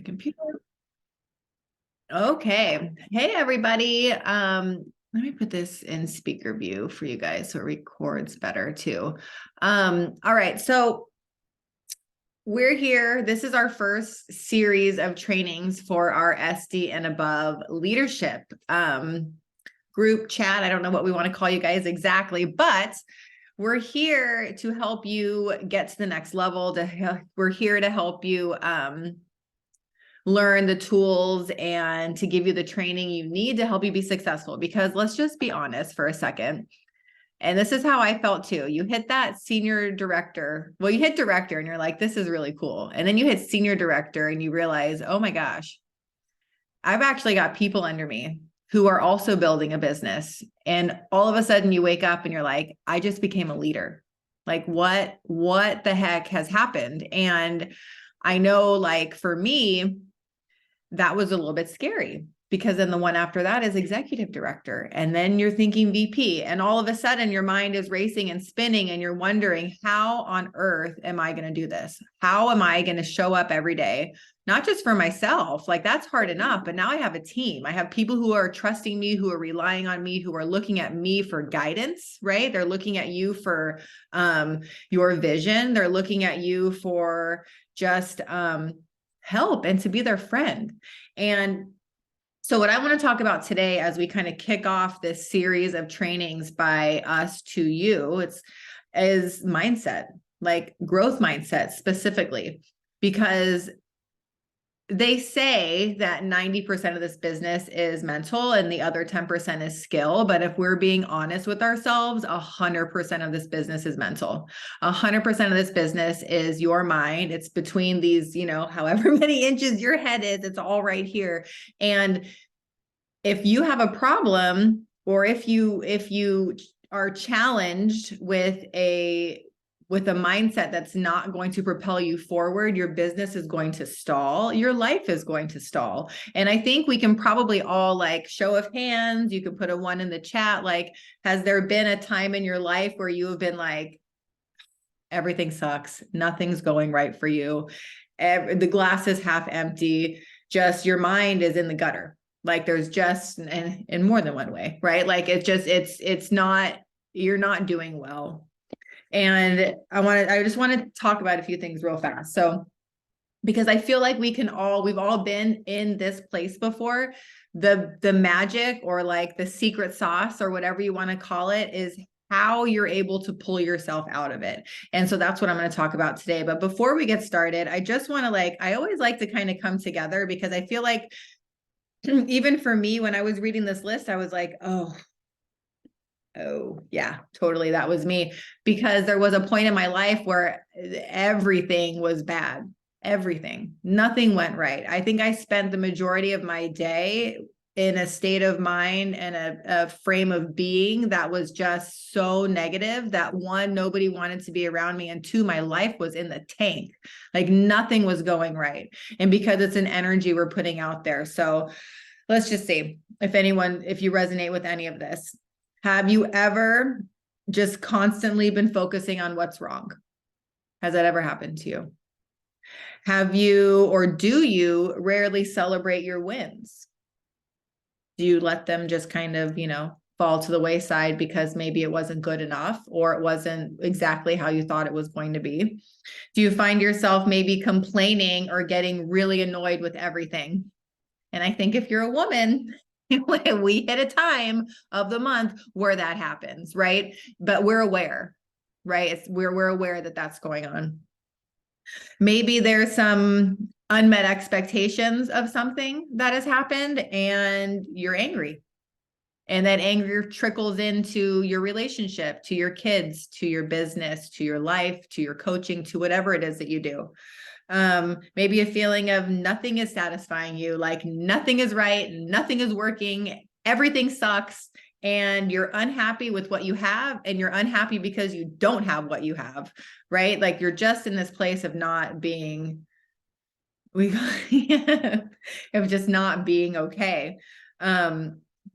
computer. Okay. Hey, everybody. Let me put this in speaker view for you guys so it records better too. All right. So we're here. This is our first series of trainings for our SD and above leadership group chat. I don't know what we want to call you guys exactly, but we're here to help you get to the next level. We're here to help you learn the tools and to give you the training you need to help you be successful. Because let's just be honest for a second. And this is how I felt too. You hit that senior director. Well, you hit director and you're like, this is really cool. And then you hit senior director and you realize, oh my gosh, I've actually got people under me who are also building a business. And all of a sudden you wake up and you're like, I just became a leader. Like what the heck has happened? And I know, like, for me, that was a little bit scary, because then the one after that is executive director. And then you're thinking VP, and all of a sudden your mind is racing and spinning and you're wondering, how on earth am I going to do this? How am I going to show up every day? Not just for myself, like that's hard enough, but now I have a team. I have people who are trusting me, who are relying on me, who are looking at me for guidance, right? They're looking at you for your vision. They're looking at you for just help and to be their friend. And so what I want to talk about today, as we kind of kick off this series of trainings by us to you, is mindset, like growth mindset specifically, because they say that 90% of this business is mental and the other 10% is skill. But if we're being honest with ourselves, 100% of this business is mental. 100% of this business is your mind. It's between these, however many inches your head is, it's all right here. And if you have a problem, or if you are challenged with a mindset that's not going to propel you forward, your business is going to stall, your life is going to stall. And I think we can probably all, like, show of hands, you can put a 1 in the chat, like, has there been a time in your life where you have been like, everything sucks, nothing's going right for you, the glass is half empty, just your mind is in the gutter, like there's just, and in more than one way, right? Like it's not, you're not doing well. And I just want to talk about a few things real fast. So, because I feel like we've all been in this place before. The magic, or like the secret sauce, or whatever you want to call it, is how you're able to pull yourself out of it. And so that's what I'm going to talk about today. But before we get started, I just want to, I always like to kind of come together, because I feel like even for me, when I was reading this list, I was like, oh yeah, totally. That was me, because there was a point in my life where everything was bad. Everything, nothing went right. I think I spent the majority of my day in a state of mind and a frame of being that was just so negative that, one, nobody wanted to be around me, and two, my life was in the tank. Like nothing was going right. And because it's an energy we're putting out there. So let's just see if you resonate with any of this. Have you ever just constantly been focusing on what's wrong? Has that ever happened to you? Have you, or do you rarely celebrate your wins? Do you let them just kind of, fall to the wayside because maybe it wasn't good enough, or it wasn't exactly how you thought it was going to be? Do you find yourself maybe complaining or getting really annoyed with everything? And I think if you're a woman, we hit a time of the month where that happens, right? But we're aware, right? We're aware that that's going on. Maybe there's some unmet expectations of something that has happened and you're angry. And that anger trickles into your relationship, to your kids, to your business, to your life, to your coaching, to whatever it is that you do. Maybe a feeling of nothing is satisfying you, like nothing is right, nothing is working, everything sucks, and you're unhappy with what you have, and you're unhappy because you don't have what you have, right? Like you're just in this place of not being, of just not being okay.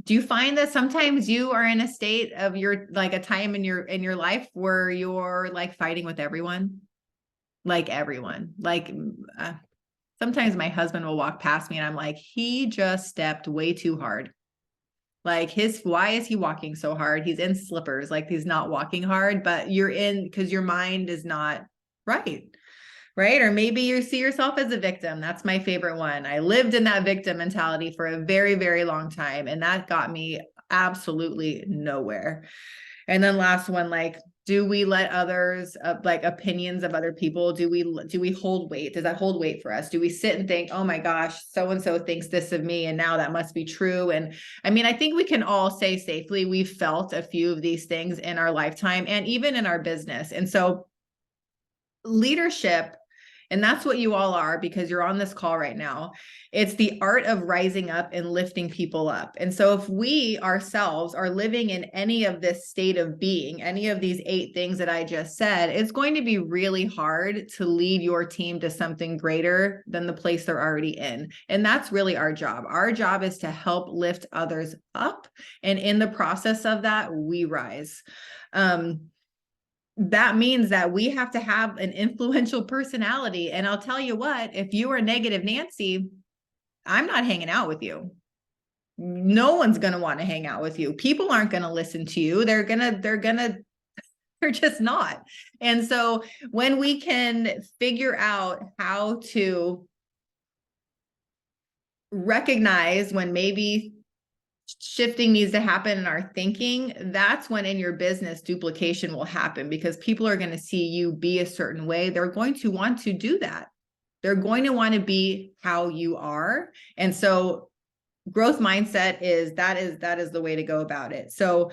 Do you find that sometimes you are in a state of a time in your life where you're like fighting with everyone? Like everyone, Sometimes my husband will walk past me and I'm like, he just stepped way too hard. Like why is he walking so hard? He's in slippers, like he's not walking hard, but you're in because your mind is not right. Right. Or maybe you see yourself as a victim. That's my favorite one. I lived in that victim mentality for a very, very long time. And that got me absolutely nowhere. And then last one, like, do we let others, like opinions of other people, do we hold weight? Does that hold weight for us? Do we sit and think, oh my gosh, so-and-so thinks this of me, and now that must be true? And I mean, I think we can all say safely, we've felt a few of these things in our lifetime and even in our business. And so leadership, and that's what you all are, because you're on this call right now. It's the art of rising up and lifting people up. And so if we ourselves are living in any of this state of being, any of these 8 things that I just said, it's going to be really hard to lead your team to something greater than the place they're already in. And that's really our job. Our job is to help lift others up. And in the process of that, we rise. That means that we have to have an influential personality. And I'll tell you what, if you are negative Nancy, I'm not hanging out with you. No one's going to want to hang out with you. People aren't going to listen to you. They're just not. And so when we can figure out how to recognize when maybe shifting needs to happen in our thinking, that's when in your business duplication will happen, because people are going to see you be a certain way. They're going to want to do that. They're going to want to be how you are. And so growth mindset is the way to go about it. So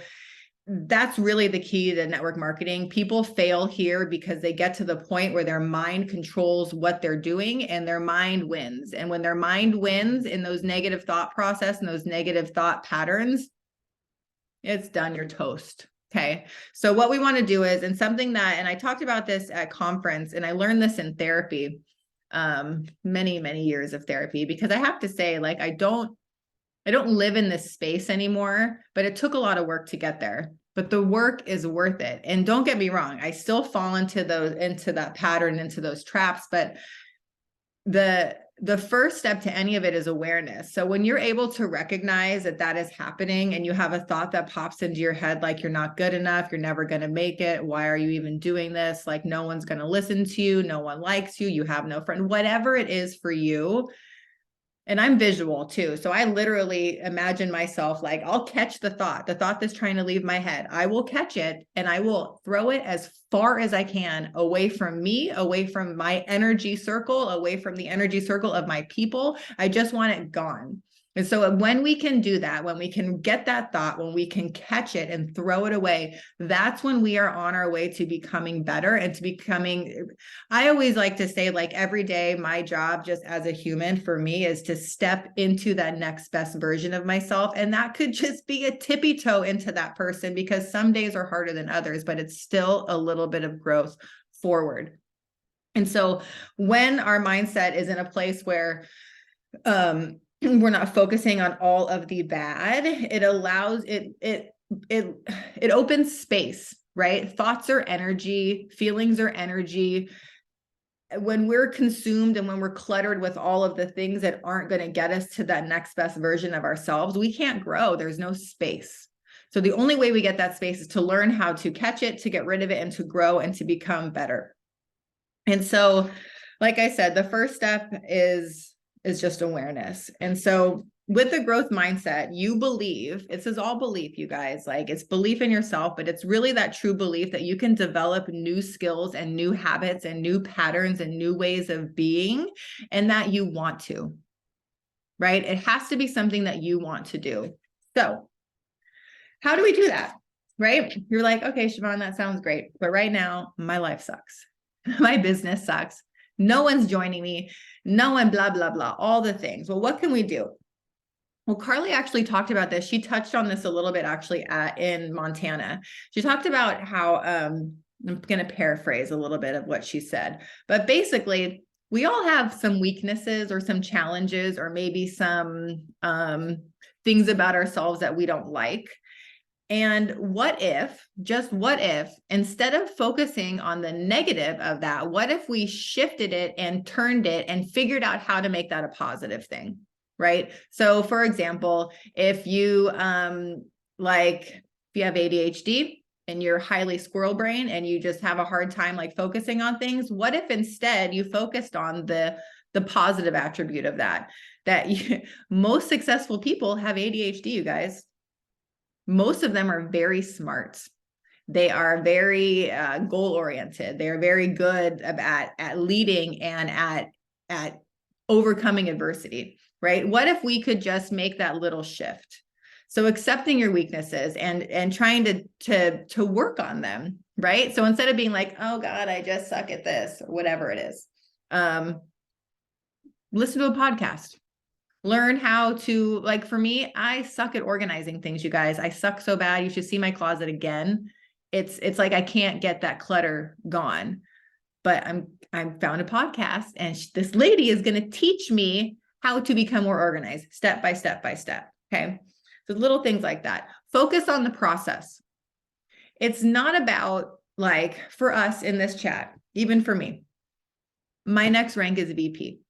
that's really the key to network marketing. People fail here because they get to the point where their mind controls what they're doing and their mind wins. And when their mind wins in those negative thought process and those negative thought patterns, it's done, you're toast. Okay. So what we want to do is, and something that, and I talked about this at conference, and I learned this in therapy, many, many years of therapy, because I have to say, like, I don't live in this space anymore, but it took a lot of work to get there. But the work is worth it. And don't get me wrong, I still fall into that pattern, into those traps. But the first step to any of it is awareness. So when you're able to recognize that is happening, and you have a thought that pops into your head, like you're not good enough, you're never going to make it, why are you even doing this? Like no one's going to listen to you, no one likes you, you have no friend, whatever it is for you. And I'm visual too. So I literally imagine myself, like, I'll catch the thought that's trying to leave my head. I will catch it and I will throw it as far as I can away from me, away from my energy circle, away from the energy circle of my people. I just want it gone. And so when we can do that, when we can get that thought, when we can catch it and throw it away, that's when we are on our way to becoming better and to becoming, I always like to say, like, every day, my job just as a human for me is to step into that next best version of myself. And that could just be a tippy toe into that person, because some days are harder than others, but it's still a little bit of growth forward. And so when our mindset is in a place where, we're not focusing on all of the bad, it allows it opens space, right? Thoughts are energy, feelings are energy. When we're consumed and when we're cluttered with all of the things that aren't going to get us to that next best version of ourselves, we can't grow. There's no space. So the only way we get that space is to learn how to catch it, to get rid of it, and to grow and to become better. And so, like I said, the first step is just awareness. And so with the growth mindset, you believe, this is all belief, you guys, like it's belief in yourself, but it's really that true belief that you can develop new skills and new habits and new patterns and new ways of being, and that you want to, right? It has to be something that you want to do. So how do we do that, right? You're like, okay, Siobhan, that sounds great. But right now, my life sucks. My business sucks. No one's joining me. No one, blah, blah, blah, all the things. Well, what can we do? Well, Carly actually talked about this. She touched on this a little bit actually in Montana. She talked about how, I'm going to paraphrase a little bit of what she said, but basically we all have some weaknesses or some challenges or maybe some things about ourselves that we don't like. And what if, just what if, instead of focusing on the negative of that, what if we shifted it and turned it and figured out how to make that a positive thing, right? So for example, if you if you have ADHD and you're highly squirrel brain and you just have a hard time like focusing on things, what if instead you focused on the positive attribute of that most successful people have ADHD, you guys. Most of them are very smart. They are very goal-oriented. They're very good at leading and at overcoming adversity, right? What if we could just make that little shift? So accepting your weaknesses and trying to work on them, right? So instead of being like, oh God, I just suck at this, or whatever it is, listen to a podcast. Learn how to, like for me, I suck at organizing things, you guys. I suck so bad. You should see my closet again. It's like I can't get that clutter gone. But I found a podcast, and this lady is going to teach me how to become more organized, step by step by step. Okay. So little things like that. Focus on the process. It's not about, like, for us in this chat, even for me, my next rank is VP.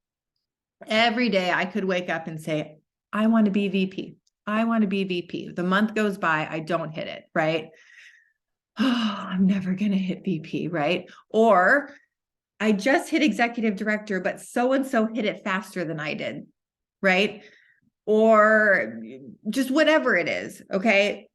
Every day I could wake up and say, I want to be VP. I want to be VP. The month goes by, I don't hit it, right? Oh, I'm never going to hit VP, right? Or I just hit executive director, but so-and-so hit it faster than I did, right? Or just whatever it is, okay?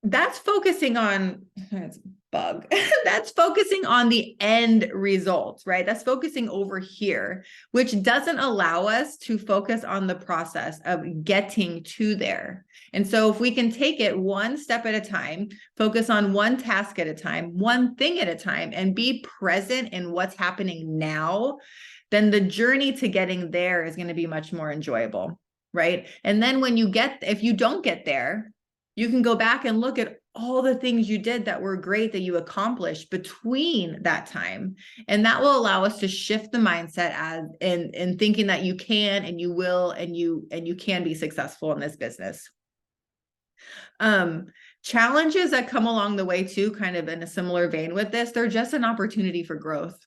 That's focusing on, that's bug. That's focusing on the end result, right? That's focusing over here, which doesn't allow us to focus on the process of getting to there. And so if we can take it one step at a time, focus on one task at a time, one thing at a time, and be present in what's happening now, then the journey to getting there is going to be much more enjoyable, right? And then when if you don't get there, you can go back and look at all the things you did that were great that you accomplished between that time. And that will allow us to shift the mindset in thinking that you can and you will and you can be successful in this business. Challenges that come along the way too, kind of in a similar vein with this, they're just an opportunity for growth.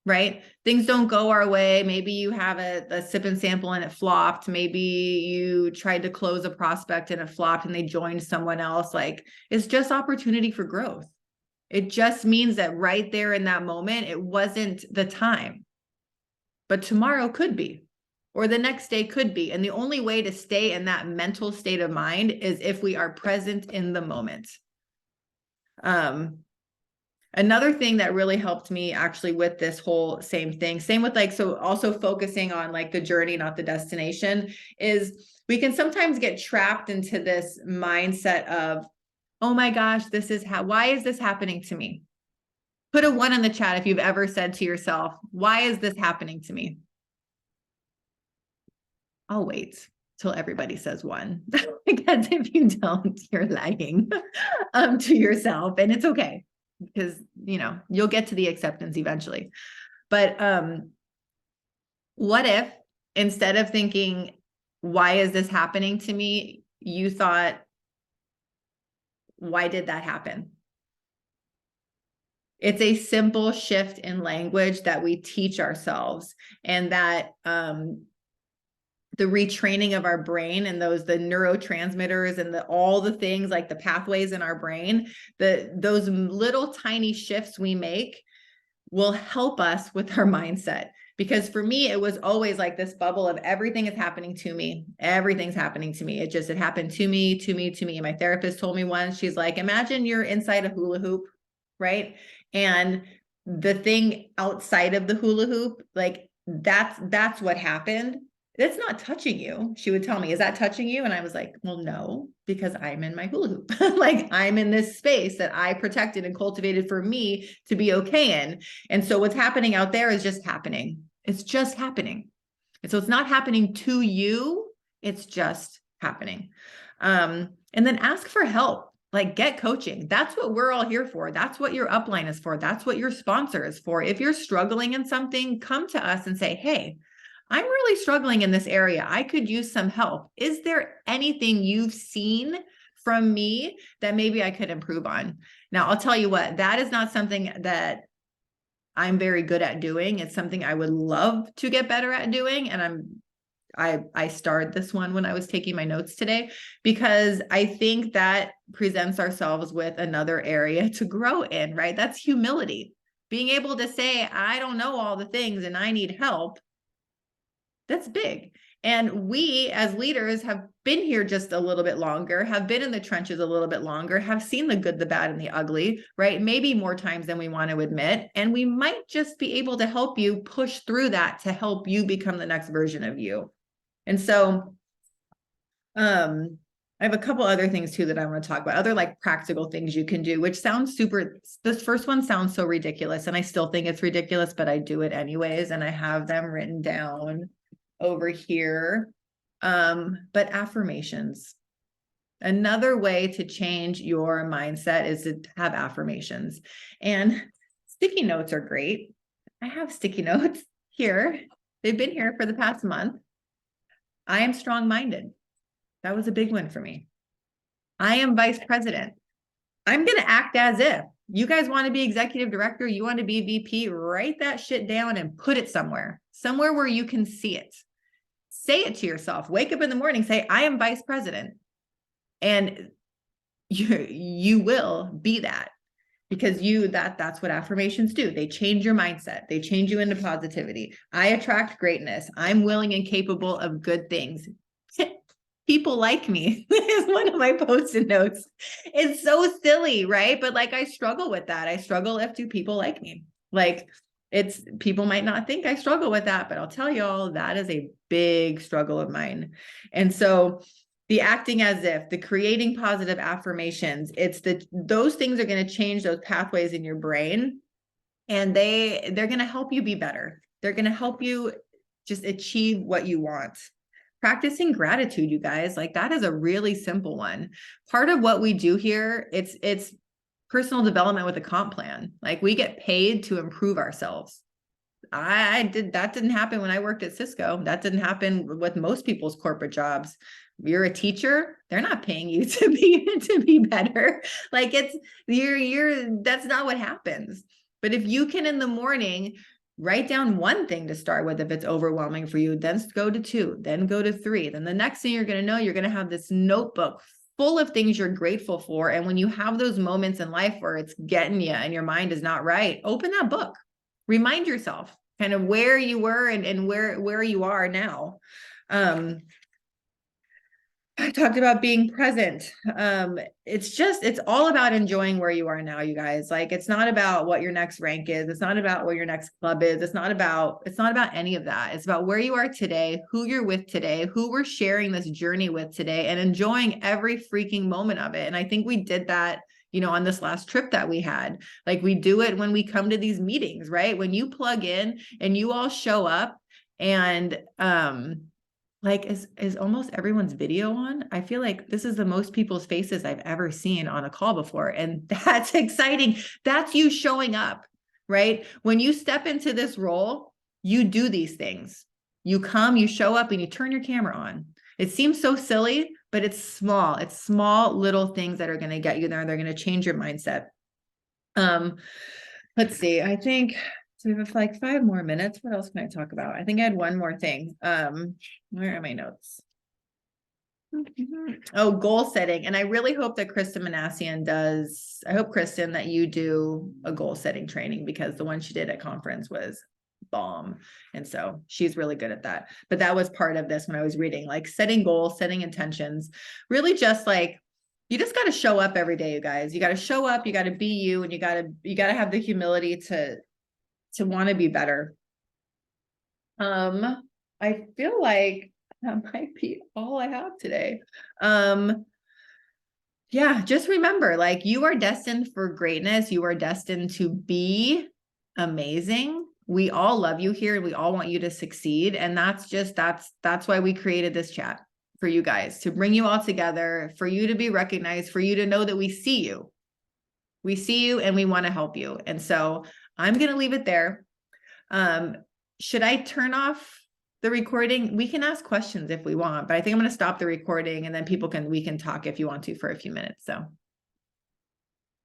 Right? Things don't go our way. Maybe you have a sip and sample and it flopped. Maybe you tried to close a prospect and it flopped and they joined someone else. Like, it's just opportunity for growth. It just means that right there in that moment, it wasn't the time, but tomorrow could be, or the next day could be. And the only way to stay in that mental state of mind is if we are present in the moment. Another thing that really helped me actually with this whole same thing, same with like, so also focusing on like the journey, not the destination, is we can sometimes get trapped into this mindset of, oh my gosh, why is this happening to me? Put a 1 in the chat if you've ever said to yourself, why is this happening to me? I'll wait till everybody says 1, because if you don't, you're lying to yourself, and it's okay. Because, you'll get to the acceptance eventually. But what if instead of thinking, why is this happening to me, you thought, why did that happen? It's a simple shift in language that we teach ourselves, and that the retraining of our brain and the neurotransmitters and all the things like the pathways in our brain, those little tiny shifts we make will help us with our mindset. Because for me, it was always like this bubble of everything is happening to me. Everything's happening to me. It happened to me. And my therapist told me once, she's like, imagine you're inside a hula hoop, right? And the thing outside of the hula hoop, like that's what happened. That's not touching you. She would tell me, is that touching you? And I was like, well, no, because I'm in my hula hoop. Like, I'm in this space that I protected and cultivated for me to be okay in. And so what's happening out there is just happening. It's just happening. And so it's not happening to you. It's just happening. And then ask for help. Like, get coaching. That's what we're all here for. That's what your upline is for. That's what your sponsor is for. If you're struggling in something, come to us and say, hey, I'm really struggling in this area. I could use some help. Is there anything you've seen from me that maybe I could improve on. Now, I'll tell you what, that is not something that I'm very good at doing. It's something I would love to get better at doing. And I starred this one when I was taking my notes today, because I think that presents ourselves with another area to grow in, right? That's humility. Being able to say, I don't know all the things and I need help. That's big. And we as leaders have been here just a little bit longer, have been in the trenches a little bit longer, have seen the good, the bad, and the ugly, right? Maybe more times than we want to admit. And we might just be able to help you push through that to help you become the next version of you. And so, I have a couple other things too that I want to talk about, other like practical things you can do, which sounds super, this first one sounds so ridiculous, and I still think it's ridiculous, but I do it anyways. And I have them written down over here. But affirmations. Another way to change your mindset is to have affirmations. And sticky notes are great. I have sticky notes here. They've been here for the past month. I am strong-minded. That was a big one for me. I am vice president. I'm going to act as if. You guys want to be executive director, you want to be VP, write that shit down and put it somewhere where you can see it. Say it to yourself. Wake up in the morning, say, I am vice president. And you will be that, because that's what affirmations do. They change your mindset. They change you into positivity. I attract greatness. I'm willing and capable of good things. People like me is one of my post-it notes. It's so silly, right? But like, I struggle with that. I struggle if do people like me? Like, it's, people might not think I struggle with that, but I'll tell y'all that is a big struggle of mine. And so the acting as if, the creating positive affirmations, it's those things are going to change those pathways in your brain, and they're going to help you be better. They're going to help you just achieve what you want. Practicing gratitude, you guys, like that is a really simple one. Part of what we do here, it's personal development with a comp plan. Like, we get paid to improve ourselves. That didn't happen when I worked at Cisco. That didn't happen with most people's corporate jobs. You're a teacher, they're not paying you to be better. Like, that's not what happens. But if you can in the morning write down one thing to start with, if it's overwhelming for you, then go to 2, then go to 3. Then the next thing you're going to know, you're going to have this notebook full of things you're grateful for. And when you have those moments in life where it's getting you and your mind is not right, open that book. Remind yourself kind of where you were and where you are now. I talked about being present. It's all about enjoying where you are now, you guys. Like, it's not about what your next rank is. It's not about what your next club is. It's not about any of that. It's about where you are today, who you're with today, who we're sharing this journey with today, and enjoying every freaking moment of it. And I think we did that, on this last trip that we had. Like, we do it when we come to these meetings, right? When you plug in and you all show up, and like, is almost everyone's video on? I feel like this is the most people's faces I've ever seen on a call before. And that's exciting. That's you showing up, right? When you step into this role, you do these things. You come, you show up, and you turn your camera on. It seems so silly, but it's small. It's small little things that are going to get you there. They're going to change your mindset. Let's see. I think so. We have like 5 more minutes. What else can I talk about? I think I had one more thing. Where are my notes? Oh, goal setting. And I really hope that Kristen Manassian does. I hope, Kristen, that you do a goal setting training, because the one she did at conference was bomb. And so she's really good at that. But that was part of this when I was reading, like, setting goals, setting intentions, really just like, you just got to show up every day, you guys. You got to show up, you got to be you, and you got to have the humility to want to be better. I feel like that might be all I have today. Yeah, just remember, like, you are destined for greatness. You are destined to be amazing. We all love you here, and we all want you to succeed. And that's why we created this chat, for you guys, to bring you all together, for you to be recognized, for you to know that we see you. We see you and we want to help you. And so I'm going to leave it there. Should I turn off the recording. We can ask questions if we want, but I think I'm going to stop the recording and then we can talk if you want to for a few minutes. So.